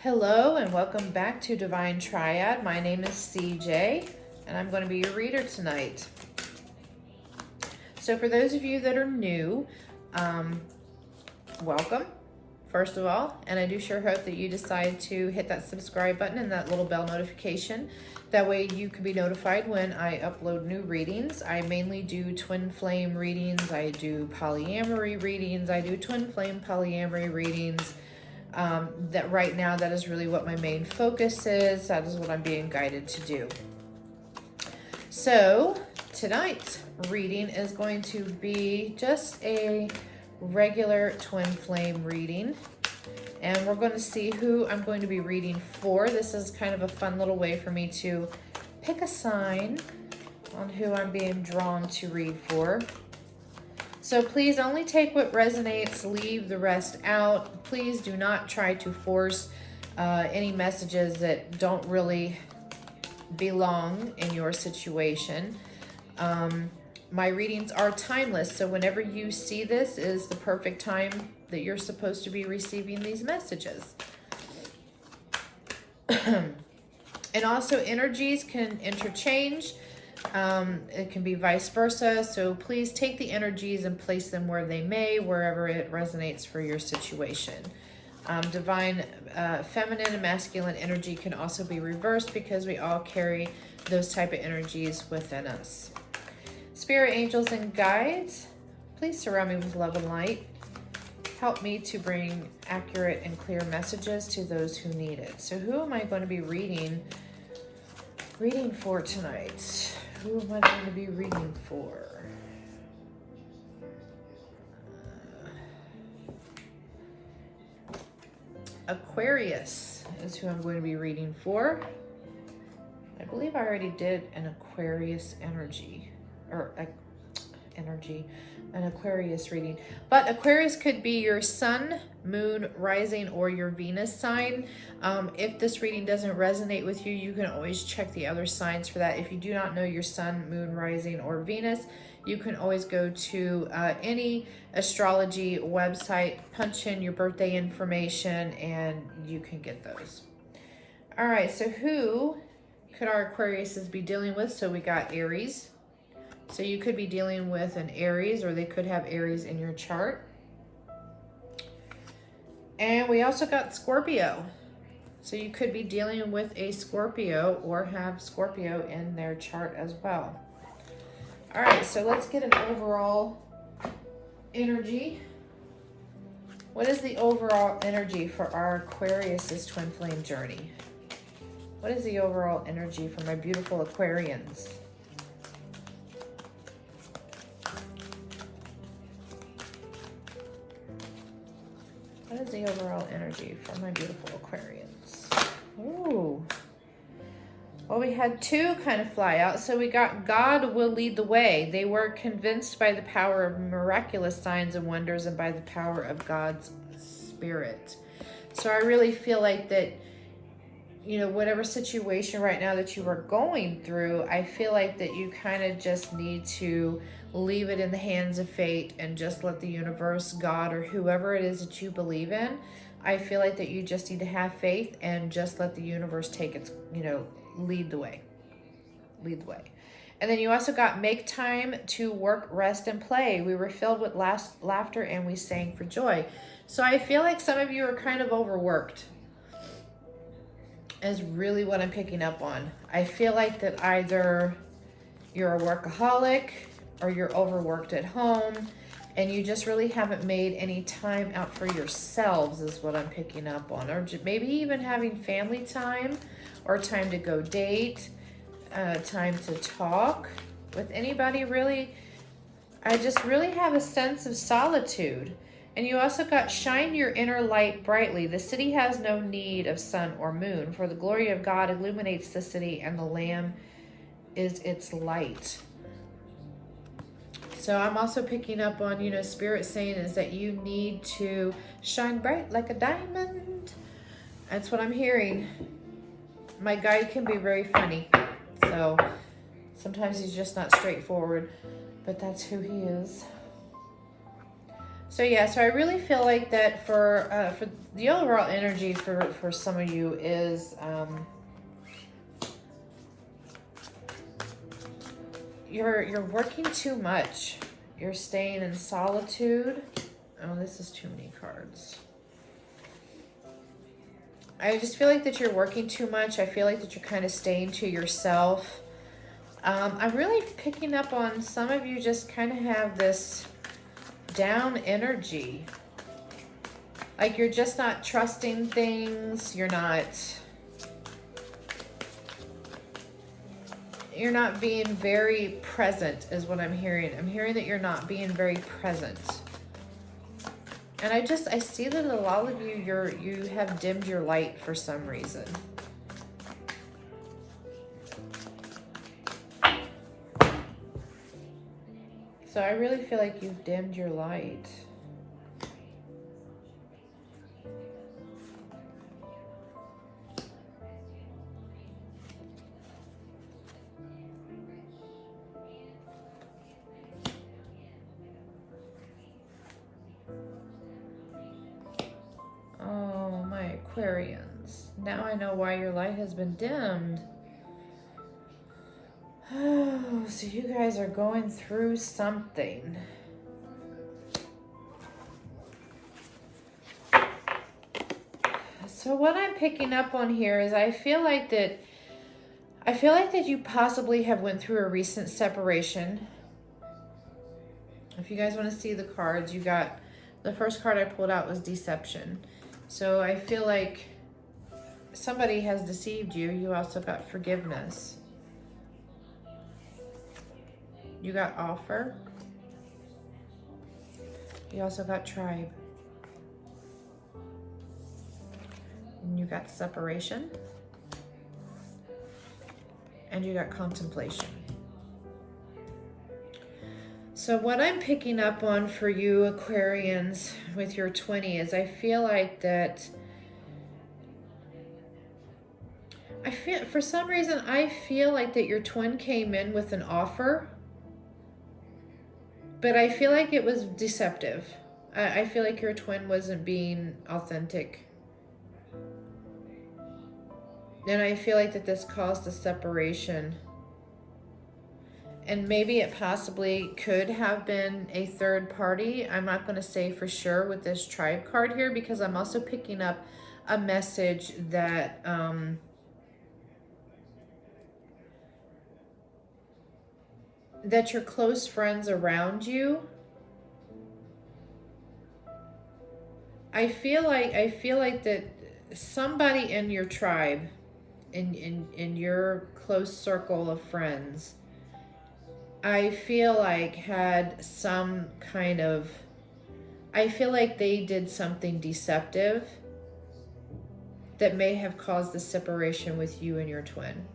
Hello and welcome back to Divine Triad. My name is CJ and I'm going to be your reader tonight. So for those of you that are new, welcome, first of all. And I do sure hope that you decide to hit that subscribe button and that little bell notification. That way you can be notified when I upload new readings. I mainly do twin flame readings. I do polyamory readings. I do twin flame polyamory readings. That right now, that is really what my main focus is. That is what I'm being guided to do. So tonight's reading is going to be just a regular twin flame reading. And we're going to see who I'm going to be reading for. This is kind of a fun little way for me to pick a sign on who I'm being drawn to read for. So please only take what resonates, leave the rest out. Please do not try to force any messages that don't really belong in your situation. My readings are timeless, so whenever you see this is the perfect time that you're supposed to be receiving these messages. And also energies can interchange. It can be vice versa. So please take the energies and place them where they may, wherever it resonates for your situation. Divine feminine and masculine energy can also be reversed because we all carry those type of energies within us. Spirit angels and guides, please surround me with love and light. Help me to bring accurate and clear messages to those who need it. So who am I going to be reading for tonight? Who am I going to be reading for? Aquarius is who I'm going to be reading for. I believe I already did an Aquarius energy, or an Aquarius reading. But Aquarius could be your sun, moon, rising, or your Venus sign. If this reading doesn't resonate with you, you can always check the other signs for that. If you do not know your sun, moon, rising, or Venus, you can always go to any astrology website, punch in your birthday information, and you can get those. All right, so who could our Aquariuses be dealing with? So we got Aries. So you could be dealing with an Aries, or they could have Aries in your chart. And we also got Scorpio. So you could be dealing with a Scorpio or have Scorpio in their chart as well. All right, so let's get an overall energy. What is the overall energy for our Aquarius's twin flame journey? What is the overall energy for my beautiful Aquarians? What is the overall energy for my beautiful Aquarians? Ooh. Well, we had two kind of fly out. So we got God will lead the way. They were convinced by the power of miraculous signs and wonders and by the power of God's Spirit. So I really feel like that, you know, whatever situation right now that you are going through, I feel like that you kind of just need to leave it in the hands of fate and just let the universe, God, or whoever it is that you believe in. I feel like that you just need to have faith and just let the universe take its, lead the way. Lead the way. And then you also got make time to work, rest, and play. We were filled with laughter and we sang for joy. So I feel like some of you are kind of overworked, is really what I'm picking up on. I feel like that either you're a workaholic or you're overworked at home and you just really haven't made any time out for yourselves is what I'm picking up on. Or maybe even having family time or time to go date, time to talk with anybody really. I just really have a sense of solitude. And you also got shine your inner light brightly. The city has no need of sun or moon, for the glory of God illuminates the city and the Lamb is its light. So I'm also picking up on, Spirit saying is that you need to shine bright like a diamond. That's what I'm hearing. My guide can be very funny. So sometimes he's just not straightforward, but that's who he is. So yeah, so I really feel like that for the overall energy for some of you is you're working too much. You're staying in solitude. Oh, this is too many cards. I just feel like that you're working too much. I feel like that you're kind of staying to yourself. I'm really picking up on some of you just kind of have this down energy. Like you're just not trusting things. You're not being very present is what I'm hearing. I'm hearing that you're not being very present. And I see that a lot of you, you have dimmed your light for some reason. So I really feel like you've dimmed your light. Oh, my Aquarians. Now I know why your light has been dimmed. Oh, so you guys are going through something. So what I'm picking up on here is I feel like that you possibly have went through a recent separation. If you guys want to see the cards, you got the first card I pulled out was deception. So I feel like somebody has deceived you. You also got forgiveness. You got offer. You also got tribe. And you got separation. And you got contemplation. So what I'm picking up on for you Aquarians with your 20 is I feel like that for some reason I feel like that your twin came in with an offer, but I feel like it was deceptive. I feel like your twin wasn't being authentic. And I feel like that this caused a separation. And maybe it possibly could have been a third party. I'm not going to say for sure with this tribe card here because I'm also picking up a message that that your close friends around you, I feel like that somebody in your tribe, in your close circle of friends, I feel like had some kind of, I feel like they did something deceptive that may have caused the separation with you and your twin.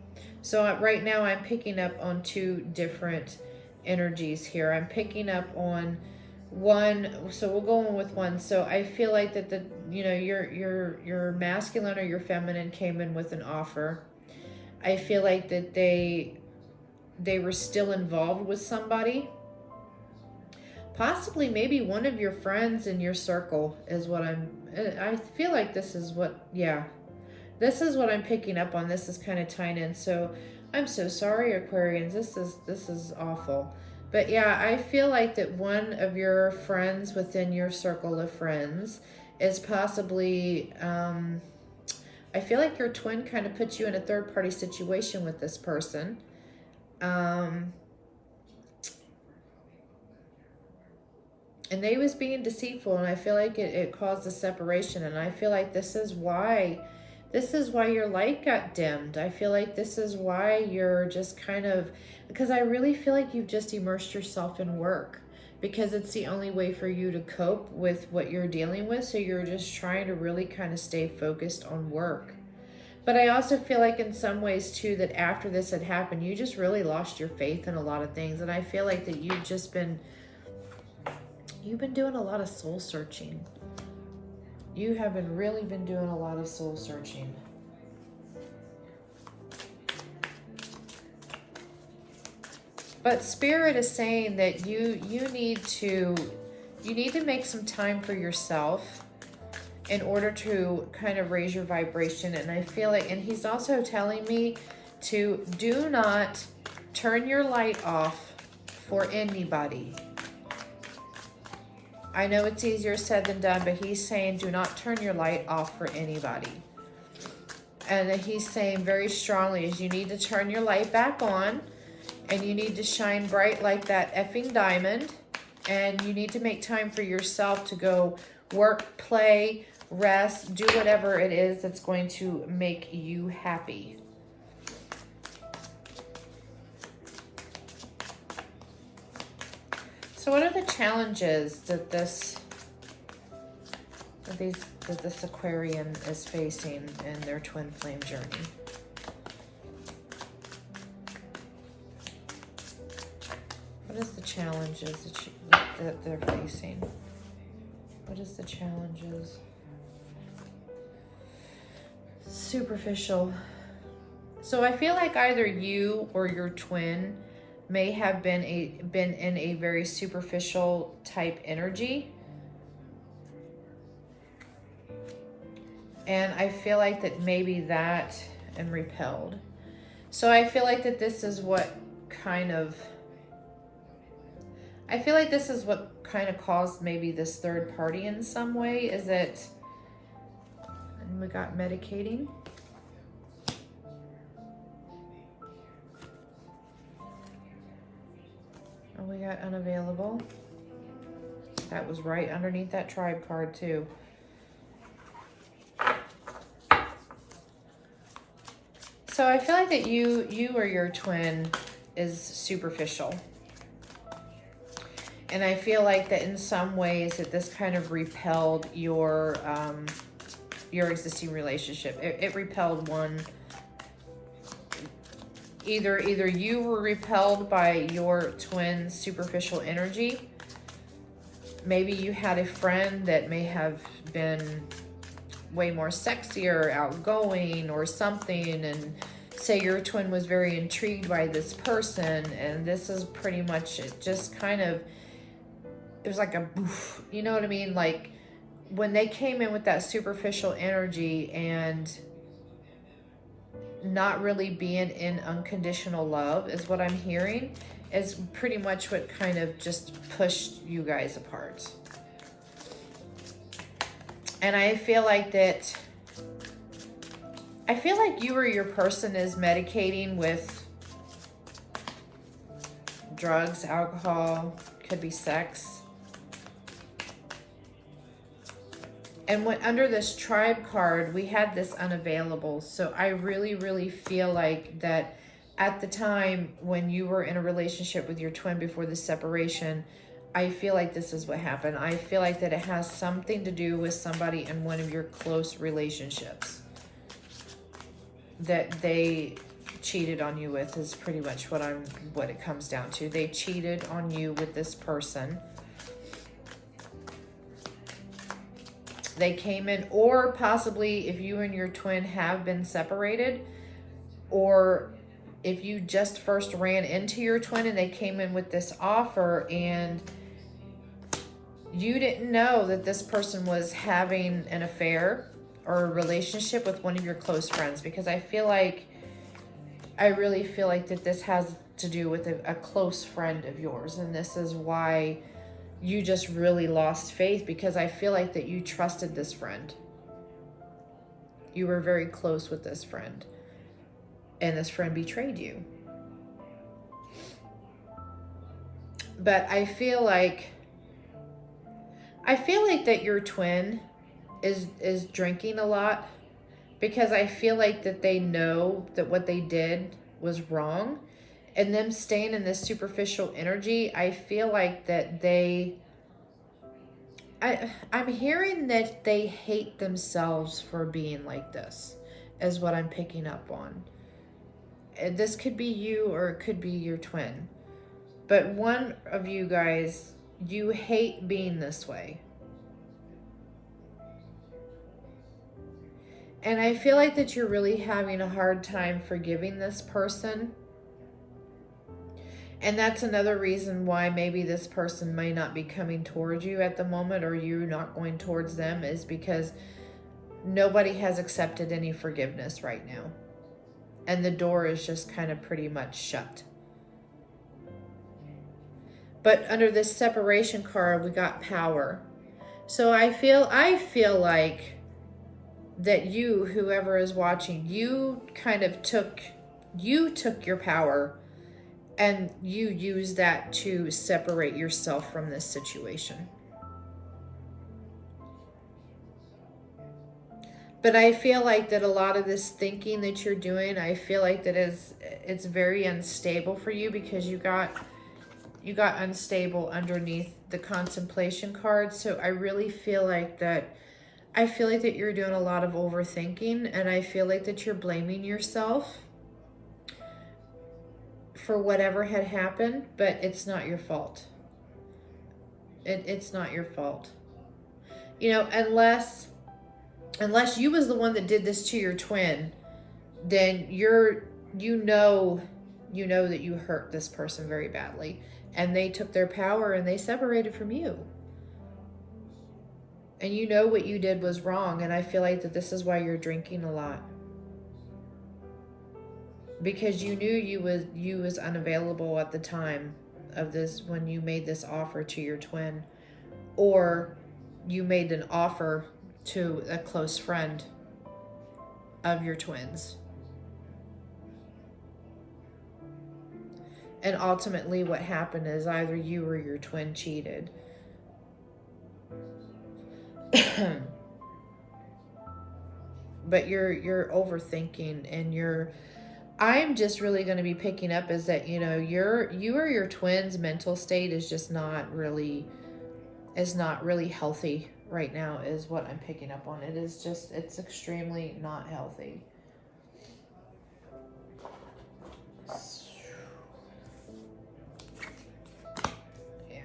So right now I'm picking up on two different energies here. I'm picking up on one, so we'll go on with one. So I feel like that your masculine or your feminine came in with an offer. I feel like that they were still involved with somebody. Possibly maybe one of your friends in your circle is what I feel like this is what, yeah. This is what I'm picking up on. This is kind of tying in. So I'm so sorry, Aquarians. This is awful. But yeah, I feel like that one of your friends within your circle of friends is possibly, I feel like your twin kind of puts you in a third party situation with this person. And they was being deceitful, and I feel like it caused a separation, and I feel like this is why your light got dimmed. I feel like this is why you're just kind of, because I really feel like you've just immersed yourself in work because it's the only way for you to cope with what you're dealing with. So you're just trying to really kind of stay focused on work. But I also feel like in some ways too, that after this had happened, you just really lost your faith in a lot of things. And I feel like that you've been doing a lot of soul searching. You have really been doing a lot of soul searching. But Spirit is saying that you need to make some time for yourself. in order to kind of raise your vibration. And I feel like, and he's also telling me to do not turn your light off for anybody. I know it's easier said than done, but he's saying do not turn your light off for anybody. And he's saying very strongly is you need to turn your light back on, and you need to shine bright like that effing diamond, and you need to make time for yourself to go work, play, rest, do whatever it is that's going to make you happy. So what are the challenges that this Aquarian is facing in their twin flame journey? What is the challenges that they're facing? What is the challenges? Superficial. So I feel like either you or your twin may have been in a very superficial type energy. And I feel like that maybe that and repelled. So I feel like that this is what kind of caused maybe this third party in some way, is that, and we got medicating. And we got unavailable. That was right underneath that tribe card too. So I feel like that you or your twin is superficial. And I feel like that in some ways that this kind of repelled your existing relationship. It repelled one. Either you were repelled by your twin's superficial energy. Maybe you had a friend that may have been way more sexier, outgoing or something, and say your twin was very intrigued by this person, and this is pretty much it. Just kind of, it was like a boof, you know what I mean? Like when they came in with that superficial energy and not really being in unconditional love is what I'm hearing, is pretty much what kind of just pushed you guys apart. And I feel like you or your person is medicating with drugs, alcohol, could be sex. And when under this tribe card, we had this unavailable. So I really, really feel like that at the time when you were in a relationship with your twin before the separation, I feel like this is what happened. I feel like that it has something to do with somebody in one of your close relationships that they cheated on you with, is pretty much what it comes down to. They cheated on you with this person. They came in, or possibly if you and your twin have been separated, or if you just first ran into your twin and they came in with this offer and you didn't know that this person was having an affair or a relationship with one of your close friends, because I really feel like that this has to do with a close friend of yours, and this is why you just really lost faith, because I feel like that you trusted this friend. You were very close with this friend, and this friend betrayed you. But I feel like that your twin is drinking a lot, because I feel like that they know that what they did was wrong. And them staying in this superficial energy, I feel like that I'm hearing that they hate themselves for being like this, is what I'm picking up on. This could be you or it could be your twin. But one of you guys, you hate being this way. And I feel like that you're really having a hard time forgiving this person. And that's another reason why maybe this person may not be coming towards you at the moment, or you not going towards them, is because nobody has accepted any forgiveness right now. And the door is just kind of pretty much shut. But under this separation card, we got power. So I feel like that you, whoever is watching, you kind of took your power and you use that to separate yourself from this situation. But I feel like that a lot of this thinking that you're doing, I feel like that it's very unstable for you, because you got unstable underneath the contemplation card. So I really feel like that you're doing a lot of overthinking, and I feel like that you're blaming yourself for whatever had happened, but it's not your fault. It's not your fault. You know, unless you was the one that did this to your twin, then you know that you hurt this person very badly, and they took their power and they separated from you. And you know what you did was wrong, and I feel like that this is why you're drinking a lot. Because you knew you was unavailable at the time of this, when you made this offer to your twin, or you made an offer to a close friend of your twins. And ultimately what happened is either you or your twin cheated. But you're overthinking, and I'm just really going to be picking up is that, you or your twin's mental state is just not really healthy right now, is what I'm picking up on. It's extremely not healthy. Yeah.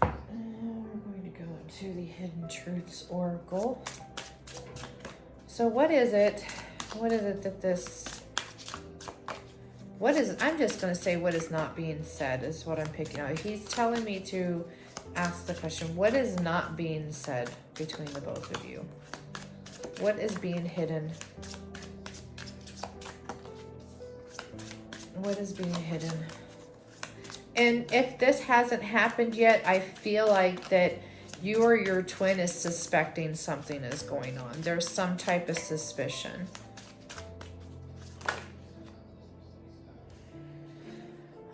We're going to go into the Hidden Truths Oracle. So what is it I'm just going to say what is not being said is what I'm picking out. He's telling me to ask the question, what is not being said between the both of you? What is being hidden? What is being hidden? And if this hasn't happened yet, I feel like that you or your twin is suspecting something is going on. There's some type of suspicion.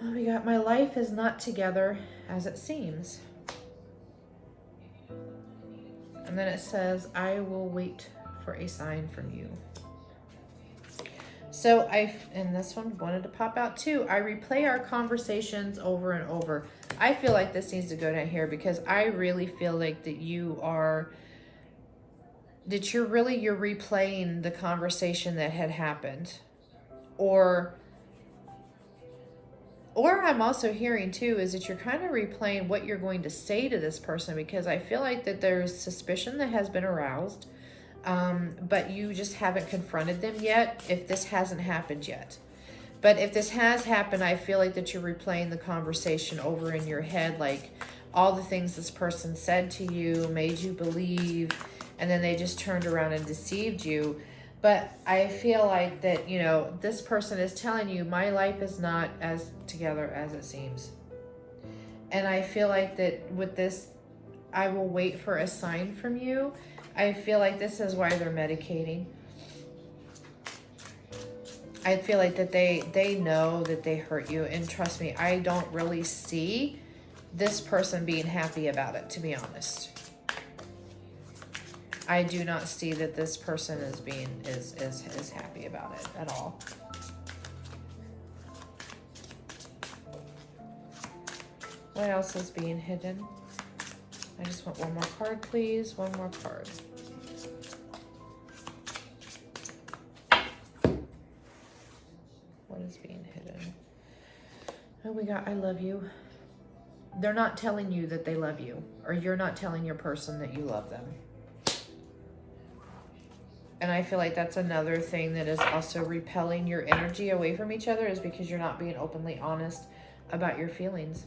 Oh, we got, my life is not together as it seems. And then it says, I will wait for a sign from you. So and this one wanted to pop out too. I replay our conversations over and over. I feel like this needs to go down here, because I really feel like that you're replaying the conversation that had happened. Or I'm also hearing too is that you're kind of replaying what you're going to say to this person, because I feel like that there's suspicion that has been aroused. But you just haven't confronted them yet, if this hasn't happened yet. But if this has happened, I feel like that you're replaying the conversation over in your head, like all the things this person said to you, made you believe, and then they just turned around and deceived you. But I feel like that, this person is telling you, my life is not as together as it seems. And I feel like that with this, I will wait for a sign from you. I feel like this is why they're medicating. I feel like that they know that they hurt you. And trust me, I don't really see this person being happy about it, to be honest. I do not see that this person is happy about it at all. What else is being hidden? I just want one more card, please. One more card. What is being hidden? Oh, we got, I love you. They're not telling you that they love you, or you're not telling your person that you love them. And I feel like that's another thing that is also repelling your energy away from each other, is because you're not being openly honest about your feelings.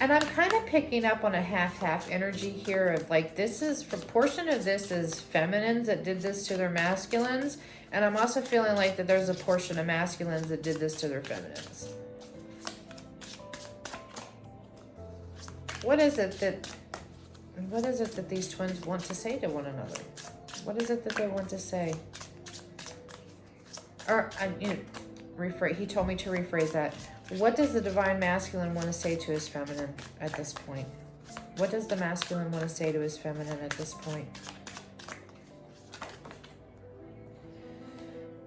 And I'm kind of picking up on a half-half energy here of like, this is, for portion of this is feminines that did this to their masculines. And I'm also feeling like that there's a portion of masculines that did this to their feminines. What is it that these twins want to say to one another? What is it that they want to say? Or, rephrase. He told me to rephrase that. What does the divine masculine want to say to his feminine at this point? What does the masculine want to say to his feminine at this point?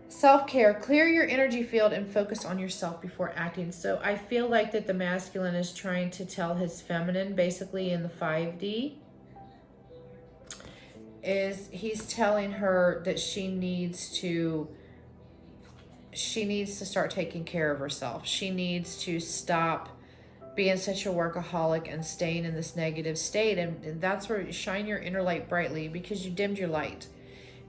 Self-care. Clear your energy field and focus on yourself before acting. So I feel like that the masculine is trying to tell his feminine, basically in the 5D, is he's telling her that she needs to start taking care of herself. She needs to stop being such a workaholic and staying in this negative state. And that's where you shine your inner light brightly, because you dimmed your light.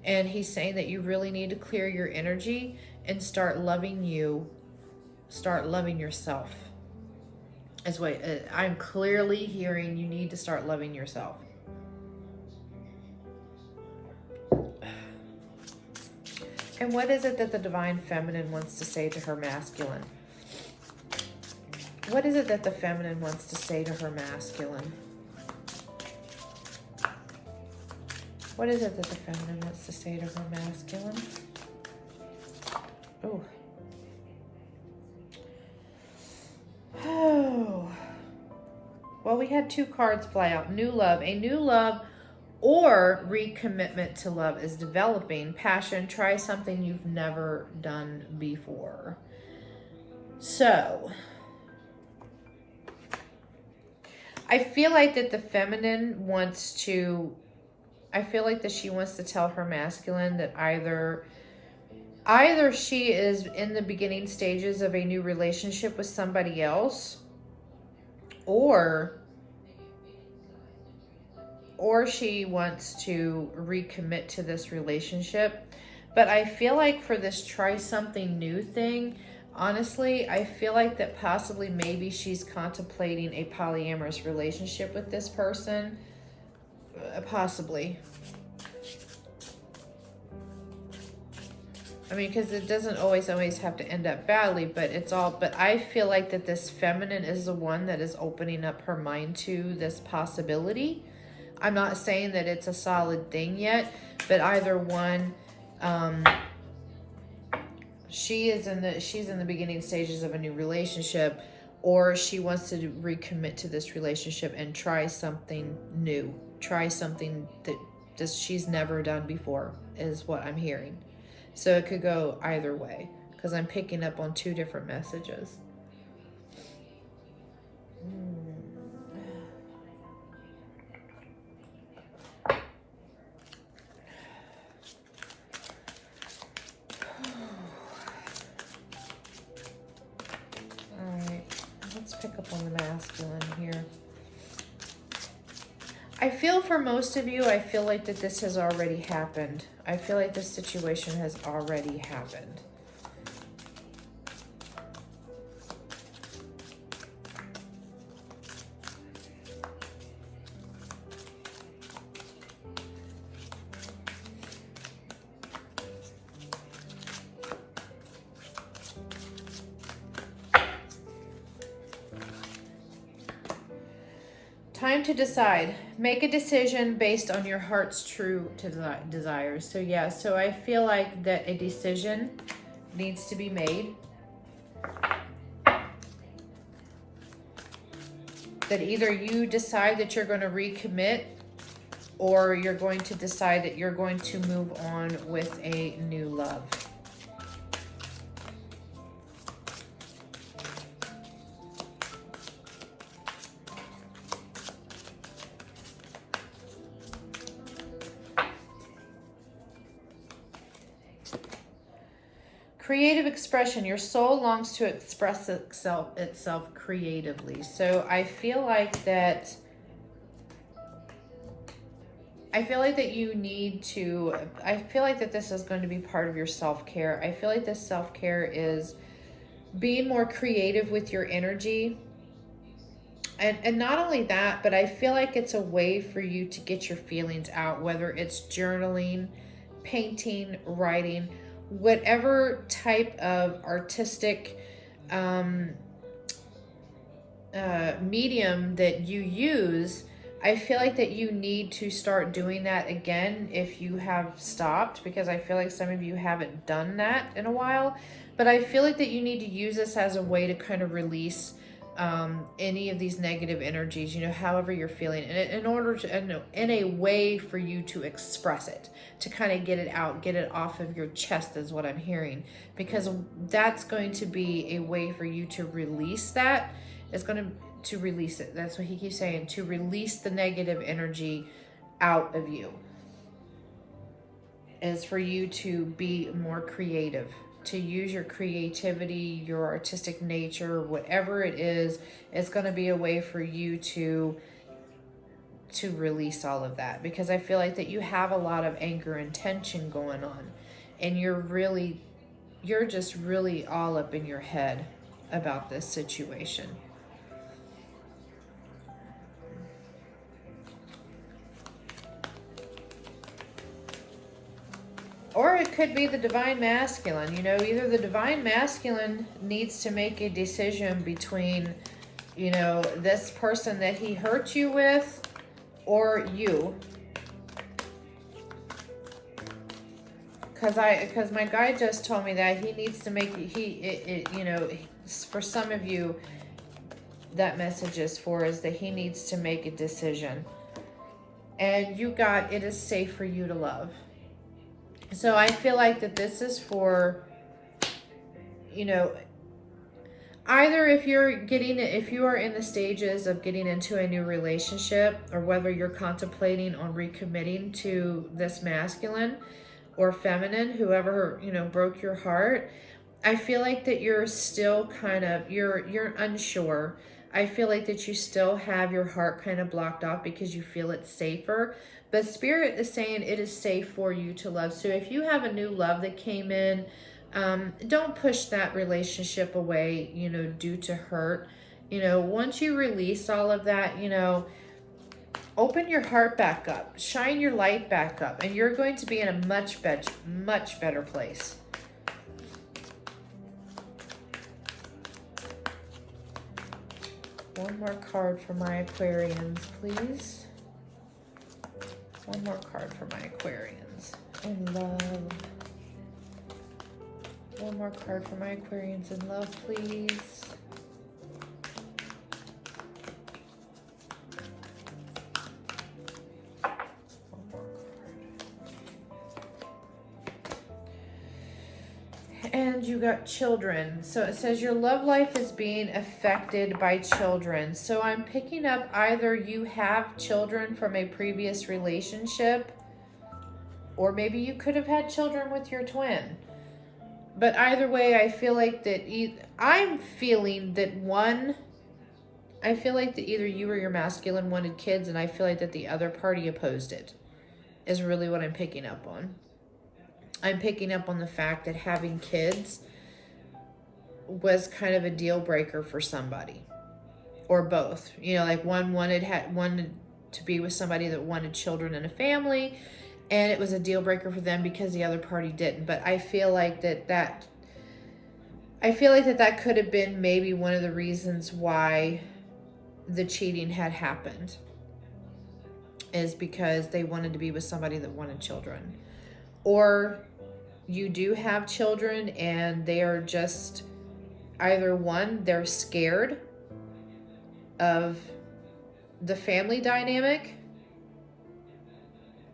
And he's saying that you really need to clear your energy and start loving you. Start loving yourself. Is what I'm clearly hearing. You need to start loving yourself. And what is it that the divine feminine wants to say to her masculine? What is it that the feminine wants to say to her masculine? What is it that the feminine wants to say to her masculine? Oh. Well, we had 2 cards fly out. New love. A new love or recommitment to love is developing. Passion. Try something you've never done before. So, I feel like that the feminine wants to, I feel like that she wants to tell her masculine that either she is in the beginning stages of a new relationship with somebody else, or she wants to recommit to this relationship. But I feel like for this try something new thing, honestly, I feel like that possibly maybe she's contemplating a polyamorous relationship with this person. Possibly. I mean, because it doesn't always have to end up badly, but I feel like that this feminine is the one that is opening up her mind to this possibility. I'm not saying that it's a solid thing yet, but either one, she's in the beginning stages of a new relationship, or she wants to recommit to this relationship and try something new, try something that she's never done before, is what I'm hearing. So it could go either way, because I'm picking up on 2 different messages. Let's pick up on the masculine here. I feel for most of you, I feel like that this has already happened. I feel like this situation has already happened. Time to decide. Make a decision based on your heart's true desires. So yeah, so I feel like that a decision needs to be made. That either you decide that you're going to recommit, or you're going to decide that you're going to move on with a new love. Creative expression. Your soul longs to express itself creatively. So I feel like that you need to, I feel like that this is going to be part of your self-care. I feel like this self-care is being more creative with your energy. And not only that, but I feel like it's a way for you to get your feelings out, whether it's journaling, painting, writing, whatever type of artistic medium that you use. I feel like that you need to start doing that again if you have stopped, because I feel like some of you haven't done that in a while. But I feel like that you need to use this as a way to kind of release any of these negative energies, however you're feeling, in order to, in a way for you to express it, to kind of get it out, get it off of your chest, is what I'm hearing, because that's going to be a way for you to release that. It's going to release it. That's what he keeps saying, to release the negative energy out of you, is for you to be more creative, to use your creativity, your artistic nature, whatever it is. It's going to be a way for you to release all of that, because I feel like that you have a lot of anger and tension going on, and you're just really all up in your head about this situation. Or it could be the divine masculine. Either the divine masculine needs to make a decision between, this person that he hurt you with, or you. Because my guy just told me that he needs to make, for some of you, that message is that he needs to make a decision. And it is safe for you to love. So I feel like that this is for, either if you are in the stages of getting into a new relationship, or whether you're contemplating on recommitting to this masculine or feminine, whoever, broke your heart. I feel like that you're still kind of, you're unsure. I feel like that you still have your heart kind of blocked off because you feel it's safer. But Spirit is saying it is safe for you to love. So if you have a new love that came in, don't push that relationship away, due to hurt. Once you release all of that, open your heart back up, shine your light back up, and you're going to be in a much better place. One more card for my Aquarians, please. One more card for my Aquarians in love. One more card for my Aquarians in love, please. One more card. And you got children. So it says your love life is being affected by children. So I'm picking up either you have children from a previous relationship, or maybe you could have had children with your twin. But either way, I feel like that I feel like that either you or your masculine wanted kids, and I feel like that the other party opposed it, is really what I'm picking up on. I'm picking up on the fact that having kids was kind of a deal breaker for somebody, or both. Like one wanted to be with somebody that wanted children and a family, and it was a deal breaker for them because the other party didn't. But I feel like that could have been maybe one of the reasons why the cheating had happened, is because they wanted to be with somebody that wanted children. Or you do have children and they are just either one, they're scared of the family dynamic.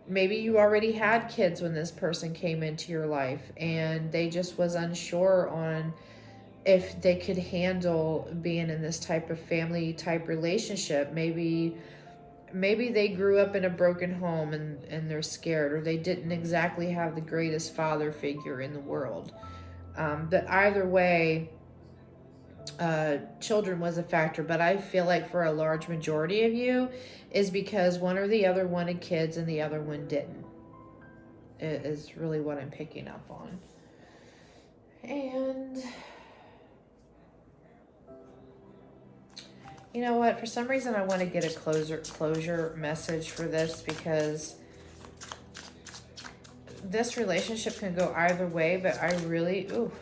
Maybe you already had kids when this person came into your life and they just was unsure on if they could handle being in this type of family type relationship. Maybe they grew up in a broken home and they're scared, or they didn't exactly have the greatest father figure in the world. But either way, children was a factor. But I feel like for a large majority of you is because one or the other wanted kids and the other one didn't. It is really what I'm picking up on. And You know what? For some reason, I want to get a closure message for this, because this relationship can go either way, but I really, ooh.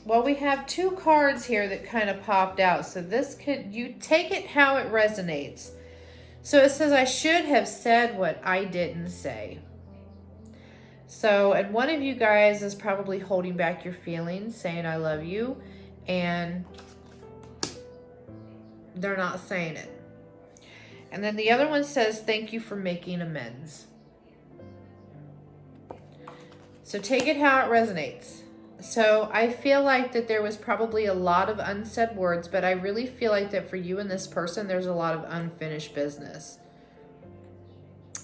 Well, we have two cards here that kind of popped out. So this could, you take it how it resonates. So it says, I should have said what I didn't say. So, and one of you guys is probably holding back your feelings, saying I love you, and they're not saying it. And then the other one says, thank you for making amends. So take it how it resonates. So I feel like that there was probably a lot of unsaid words, but I really feel like that for you and this person, there's a lot of unfinished business.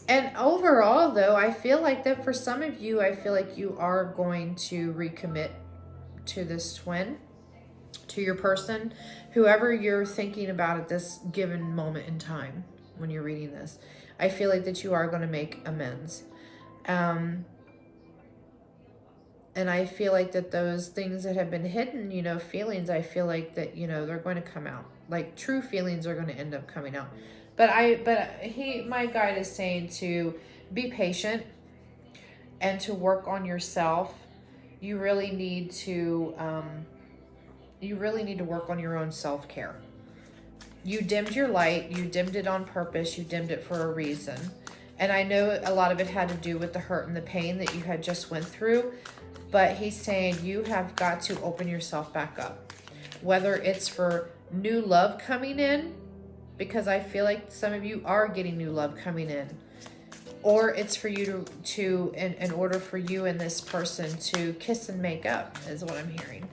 And overall, though, I feel like that for some of you, I feel like you are going to recommit to this twin, to your person, whoever you're thinking about at this given moment in time when you're reading this. I feel like that you are going to make amends. And I feel like that those things that have been hidden, you know, feelings, I feel like that, you know, they're going to come out. Like true feelings are going to end up coming out. But my guide is saying to be patient and to work on yourself. You really need to work on your own self-care. You dimmed your light. You dimmed it on purpose. You dimmed it for a reason. And I know a lot of it had to do with the hurt and the pain that you had just went through. But he's saying you have got to open yourself back up. Whether it's for new love coming in, because I feel like some of you are getting new love coming in. Or it's for you in order for you and this person to kiss and make up, is what I'm hearing.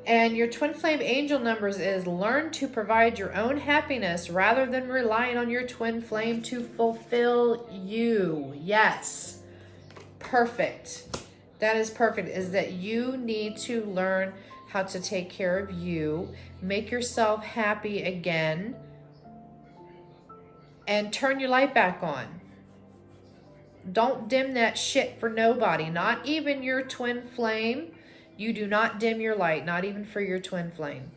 And your twin flame angel numbers is learn to provide your own happiness rather than relying on your twin flame to fulfill you. Yes. Perfect. That is perfect. Is that you need to learn how to take care of you, make yourself happy again, and turn your light back on. Don't dim that shit for nobody, not even your twin flame. You do not dim your light, not even for your twin flame.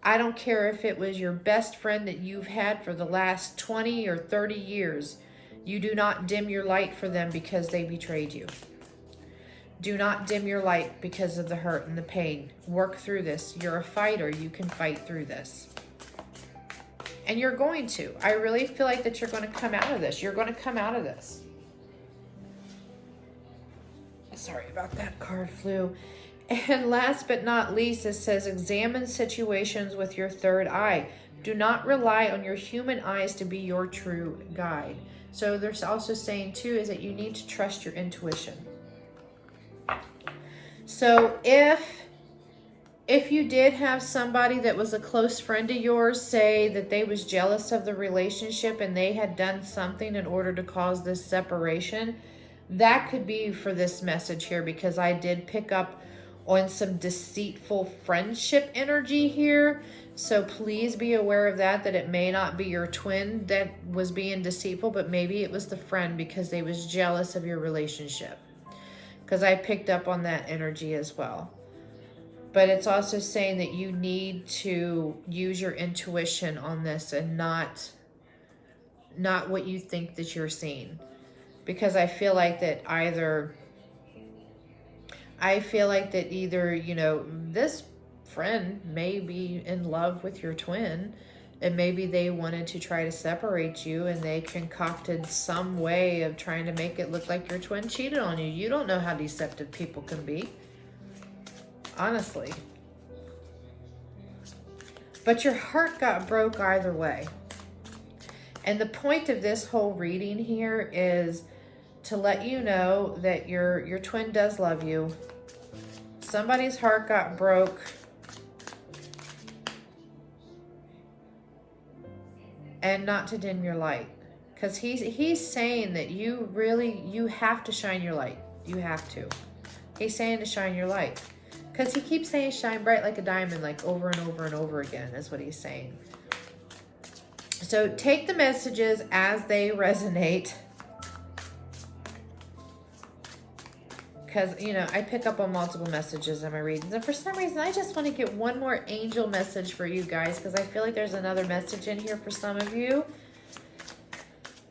I don't care if it was your best friend that you've had for the last 20 or 30 years. You do not dim your light for them because they betrayed you. Do not dim your light because of the hurt and the pain. Work through this. You're a fighter. You can fight through this. And you're going to. I really feel like that you're going to come out of this. You're going to come out of this. Sorry about that, card flew. And last but not least, it says, examine situations with your third eye. Do not rely on your human eyes to be your true guide. So there's also saying too is that you need to trust your intuition. So if you did have somebody that was a close friend of yours say that they was jealous of the relationship and they had done something in order to cause this separation, that could be for this message here, because I did pick up on some deceitful friendship energy here. So please be aware of that it may not be your twin that was being deceitful, but maybe it was the friend because they was jealous of your relationship. Because I picked up on that energy as well. But it's also saying that you need to use your intuition on this and not what you think that you're seeing. Because I feel like that either, you know, this friend may be in love with your twin, and maybe they wanted to try to separate you, and they concocted some way of trying to make it look like your twin cheated on you. You don't know how deceptive people can be, honestly. But your heart got broke either way. And the point of this whole reading here is to let you know that your twin does love you. Somebody's heart got broke. And not to dim your light. Because he's saying that you have to shine your light. You have to. He's saying to shine your light. Because he keeps saying shine bright like a diamond, like over and over and over again, is what he's saying. So take the messages as they resonate. because, you know, I pick up on multiple messages in my readings. And for some reason, I just want to get one more angel message for you guys, because I feel like there's another message in here for some of you.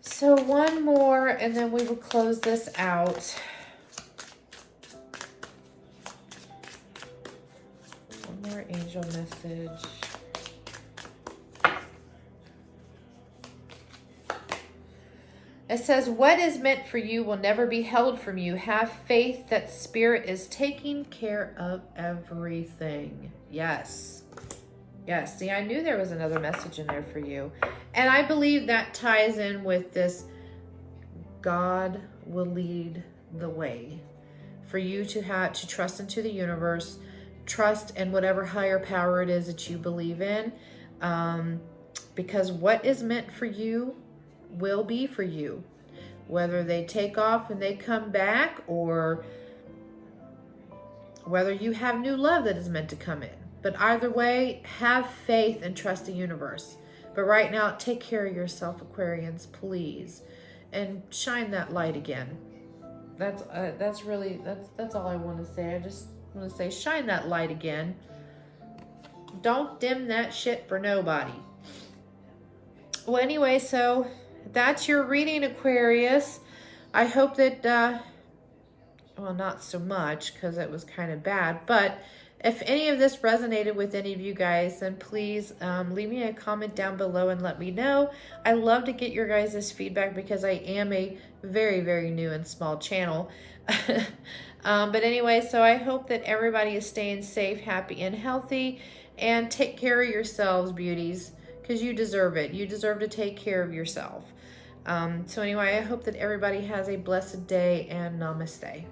So one more, and then we will close this out. One more angel message. It says, what is meant for you will never be held from you. Have faith that Spirit is taking care of everything. Yes. Yes. See, I knew there was another message in there for you. And I believe that ties in with this God will lead the way. For you to have to trust into the universe, trust in whatever higher power it is that you believe in. Because what is meant for you will be for you, whether they take off and they come back, or whether you have new love that is meant to come in. But either way, have faith and trust the universe. But right now, take care of yourself, Aquarians, please, and shine that light again. That's all I want to say. I just want to say, shine that light again. Don't dim that shit for nobody. Well, anyway, so that's your reading, Aquarius. I hope that, well, not so much, because it was kind of bad, but if any of this resonated with any of you guys, then please leave me a comment down below and let me know. I love to get your guys' feedback, because I am a very, very new and small channel. But anyway, so I hope that everybody is staying safe, happy, and healthy, and take care of yourselves, beauties, because you deserve it. You deserve to take care of yourself. So anyway, I hope that everybody has a blessed day, and namaste.